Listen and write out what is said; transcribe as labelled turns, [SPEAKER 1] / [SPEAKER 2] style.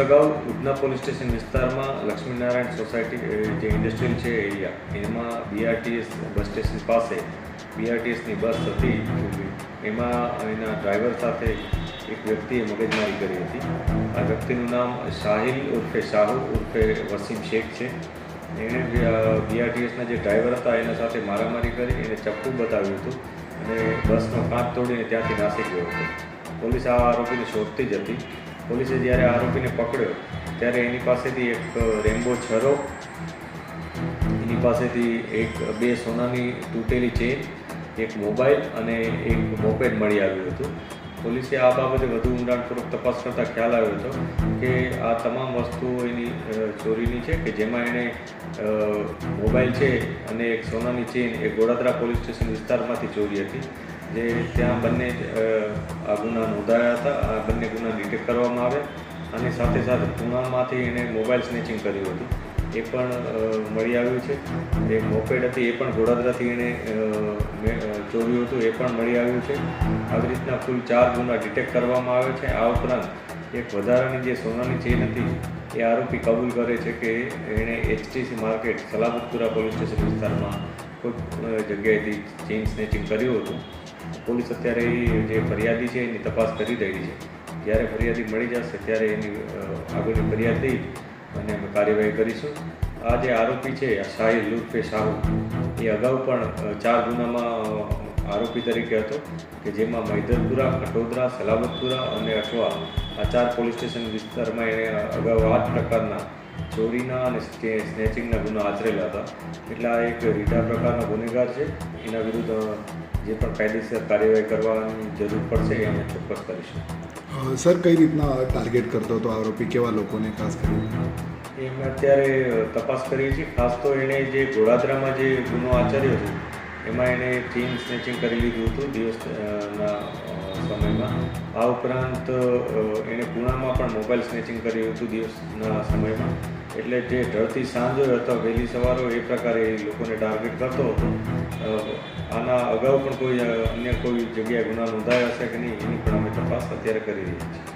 [SPEAKER 1] અગાઉ Udhna police station વિસ્તારમાં Laxminarayan society જે ઇન્ડસ્ટ્રીયલ છે એરિયા એમાં BRTS બસ સ્ટેશન પાસે BRTSની બસ હતી, એમાં એના ડ્રાઈવર સાથે એક વ્યક્તિએ મગજમારી કરી હતી. આ વ્યક્તિનું નામ સાહિલ ઉર્ફે શાહુ ઉર્ફે વસીમ શેખ છે. એણે BRTSના જે ડ્રાઈવર હતા એના સાથે મારામારી કરી, એને ચપ્પુ બતાવ્યું હતું અને બસનો કાચ તોડીને ત્યાંથી નાસી ગયો હતો. પોલીસ આ આરોપીને શોધતી જ હતી. પોલીસે જ્યારે આરોપીને પકડ્યો ત્યારે એની પાસેથી એક રેમ્બો છરો, એની પાસેથી બે સોનાની તૂટેલી ચેન, એક મોબાઈલ અને એક મોપેડ મળી આવ્યું હતું. પોલીસે આ બાબતે વધુ ઊંડાણપૂર્વક તપાસ કરતાં ખ્યાલ આવ્યો હતો કે આ તમામ વસ્તુઓ એની ચોરીની છે, કે જેમાં એણે મોબાઈલ છે અને એક સોનાની ચેન એ ગોડાદરા પોલીસ સ્ટેશન વિસ્તારમાંથી ચોરી હતી. જે ત્યાં બંને આ ગુના નોંધાયા હતા. આ બંને ગુના ડિટેક્ટ કરવામાં આવ્યા અને સાથે સાથે પુણામાંથી એણે મોબાઈલ સ્નેચિંગ કર્યું હતું, એ પણ મળી આવ્યું છે. એક મોપેડ હતી, એ પણ ગોડાદરાથી એણે ચોર્યું હતું, એ પણ મળી આવ્યું છે. આવી રીતના કુલ 4 ગુના ડિટેક્ટ કરવામાં આવે છે. આ ઉપરાંત એક વધારાની જે સોનાની ચેન હતી એ આરોપી કબૂલ કરે છે કે એણે HTC market Salabatpura police station વિસ્તારમાં કોઈ જગ્યાએથી ચેઇન સ્નેચિંગ કર્યું હતું. પોલીસ અત્યારે જે ફરિયાદી છે એની તપાસ કરી રહી છે. જ્યારે ફરિયાદી મળી જશે ત્યારે એની આગળની ફરિયાદ દઈ અને અમે કાર્યવાહી કરીશું. આ જે આરોપી છે સાહિલ ઉર્ફે શાહુ, એ અગાઉ પણ 4 ગુનામાં આરોપી તરીકે હતો, કે જેમાં મૈદરપુરા, ખટોદરા, સલાબતપુરા અને અઠવા આ 4 પોલીસ સ્ટેશન વિસ્તારમાં એણે અગાઉ 8 પ્રકારના ચોરીના અને સ્નેચિંગના ગુના આચરેલા હતા. એટલે આ એક રીઢા પ્રકારનો ગુનેગાર છે. એના વિરુદ્ધ જે પણ કાયદેસર કાર્યવાહી કરવાની જરૂર પડશે એ અમે ચોક્કસ કરીશું.
[SPEAKER 2] સર, કઈ રીતના ટાર્ગેટ કરતો હતો આરોપી, કેવા લોકોને ખાસ કરીને?
[SPEAKER 1] એ અમે અત્યારે તપાસ કરીએ છીએ. ખાસ તો એણે જે ગોડાદરામાં જે ગુનો આચર્યો હતો એમાં એણે ચેઇન સ્નેચિંગ કરી લીધું હતું દિવસના સમયમાં. આ ઉપરાંત એણે પુણામાં પણ મોબાઈલ સ્નેચિંગ કર્યું હતું દિવસના સમયમાં. એટલે જે ઢળતી સાંજ હોય અથવા વહેલી સવાર હોય એ પ્રકારે એ લોકોને ટાર્ગેટ કરતો હતો. આના અગાઉ પણ અન્ય કોઈ જગ્યાએ ગુના નોંધાયા હશે કે નહીં એની પણ અમે તપાસ અત્યારે કરી રહી છીએ.